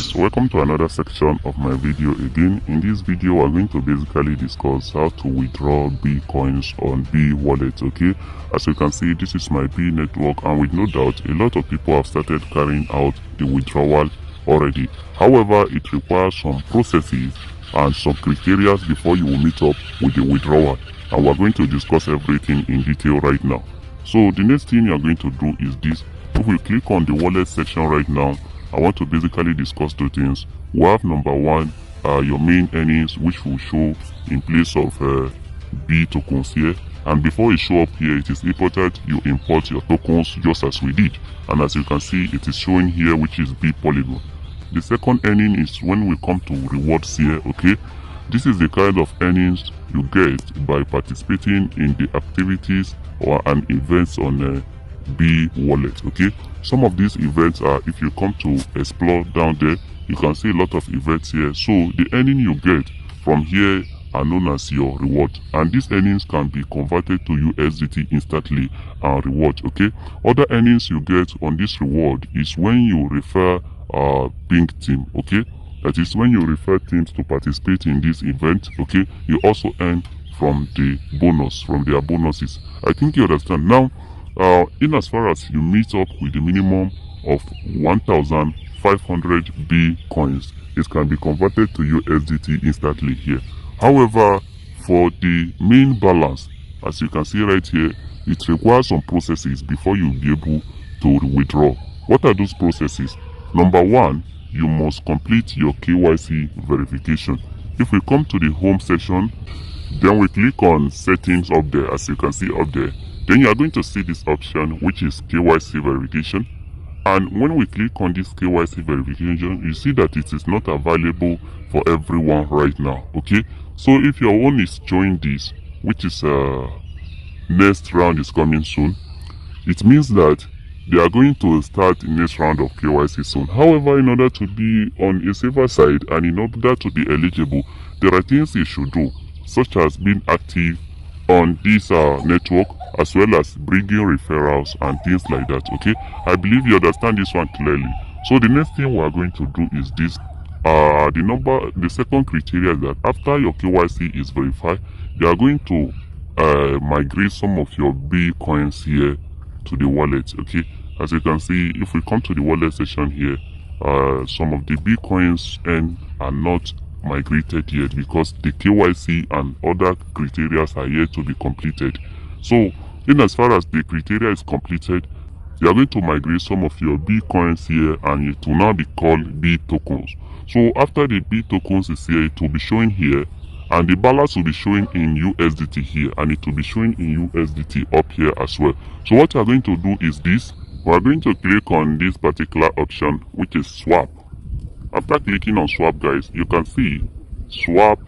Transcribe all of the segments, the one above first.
guys, welcome to another section of my video again. In this video we're going to basically discuss how to withdraw B coins on B wallet. Okay, as you can see, this is my B network, and with no doubt a lot of people have started carrying out the withdrawal already. However, it requires some processes and some criteria before you will meet up with the withdrawal, and we're going to discuss everything in detail right now. So the next thing you're going to do is this. If we click on the wallet section right now, I want to basically discuss two things. We have number one, your main earnings, which will show in place of B tokens here. And before it show up here, it is important you import your tokens just as we did. And as you can see, it is showing here, which is B polygon. The second earning is when we come to rewards here. Okay, this is the kind of earnings you get by participating in the activities or an events on B wallet. Okay, some of these events are, if you come to explore down there, you can see a lot of events here. So the earning you get from here are known as your reward, and these earnings can be converted to USDT instantly and reward. Okay, other earnings you get on this reward is when you refer pink team. Okay, that is when you refer teams to participate in this event. Okay, you also earn from the bonus, from their bonuses. I think you understand now. In as far as you meet up with the minimum of 1,500 B coins, it can be converted to USDT instantly here. However, for the main balance, as you can see right here, it requires some processes before you'll be able to withdraw. What are those processes? Number one, you must complete your KYC verification. If we come to the home section, then we click on settings up there, as you can see up there. Then you are going to see this option, which is KYC verification. And when we click on this KYC verification, you see that it is not available for everyone right now. Okay, so if your own is showing this, which is next round is coming soon, it means that they are going to start the next round of KYC soon. However, in order to be on a safer side and in order to be eligible, there are things you should do, such as being active on this network, as well as bringing referrals and things like that. Okay, I believe you understand this one clearly. So the next thing we are going to do is this. The second criteria is that after your KYC is verified, you are going to migrate some of your B coins here to the wallet. Okay, as you can see, if we come to the wallet section here, some of the B coins are not migrated yet because the KYC and other criteria are yet to be completed. So in as far as the criteria is completed, you are going to migrate some of your B coins here, and it will now be called B tokens. So after the B tokens is here, it will be showing here, and the balance will be showing in USDT here, and it will be showing in USDT up here as well. So what we are going to do is this. We are going to click on this particular option, which is swap. After clicking on swap, guys, you can see swap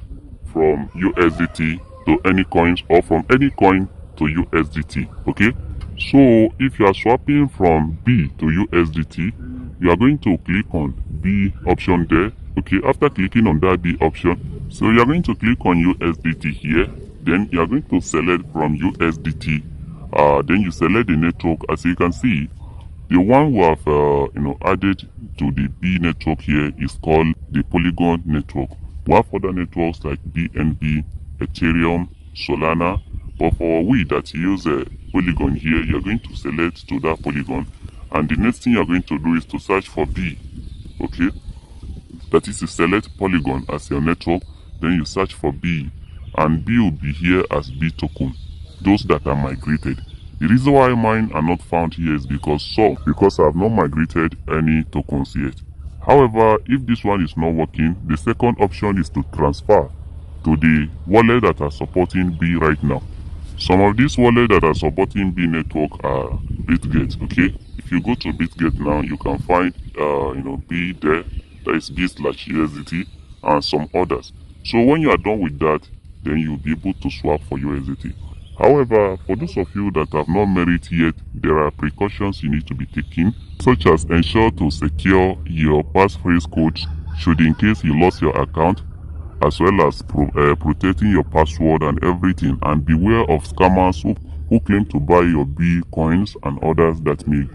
from USDT to any coins, or from any coin to USDT. Okay, so if you are swapping from B to USDT, you are going to click on B option there. Okay, after clicking on that B option, so you are going to click on USDT here. Then you are going to select from USDT. Then you select the network. As you can see, the one we have added to the B network here is called the Polygon network. We have other networks like BNB, Ethereum, Solana, but for we that use a Polygon here, you're going to select to that Polygon, and the next thing you're going to do is to search for B. Okay, that is to select Polygon as your network, then you search for B, and B will be here as B token, those that are migrated. The reason why mine are not found here is because I have not migrated any tokens yet. However, if this one is not working, the second option is to transfer to the wallet that are supporting B right now. Some of these wallets that are supporting B network are Bitget. Okay, if you go to Bitget now, you can find B there. There is B/USDT and some others. So when you are done with that, then you'll be able to swap for USDT. However, for those of you that have not made it yet, there are precautions you need to be taking, such as ensure to secure your passphrase codes should in case you lost your account, as well as protecting your password and everything, and beware of scammers who claim to buy your B coins and others that may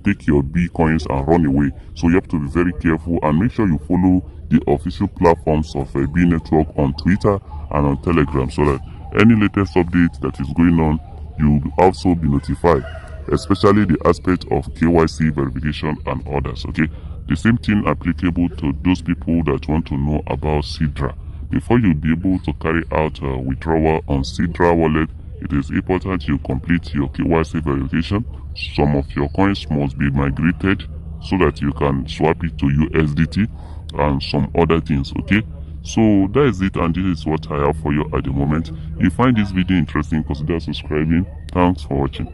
take your bitcoins and run away. So you have to be very careful and make sure you follow the official platforms of B Network on Twitter and on Telegram, so that any latest update that is going on, you'll also be notified, especially the aspect of KYC verification and others. Okay, the same thing applicable to those people that want to know about Sidra. Before you'll be able to carry out withdrawal on Sidra wallet, it is important you complete your KYC verification. Some of your coins must be migrated so that you can swap it to USDT and some other things. Okay, so that is it, and this is what I have for you at the moment. If you find this video interesting, consider subscribing. Thanks for watching.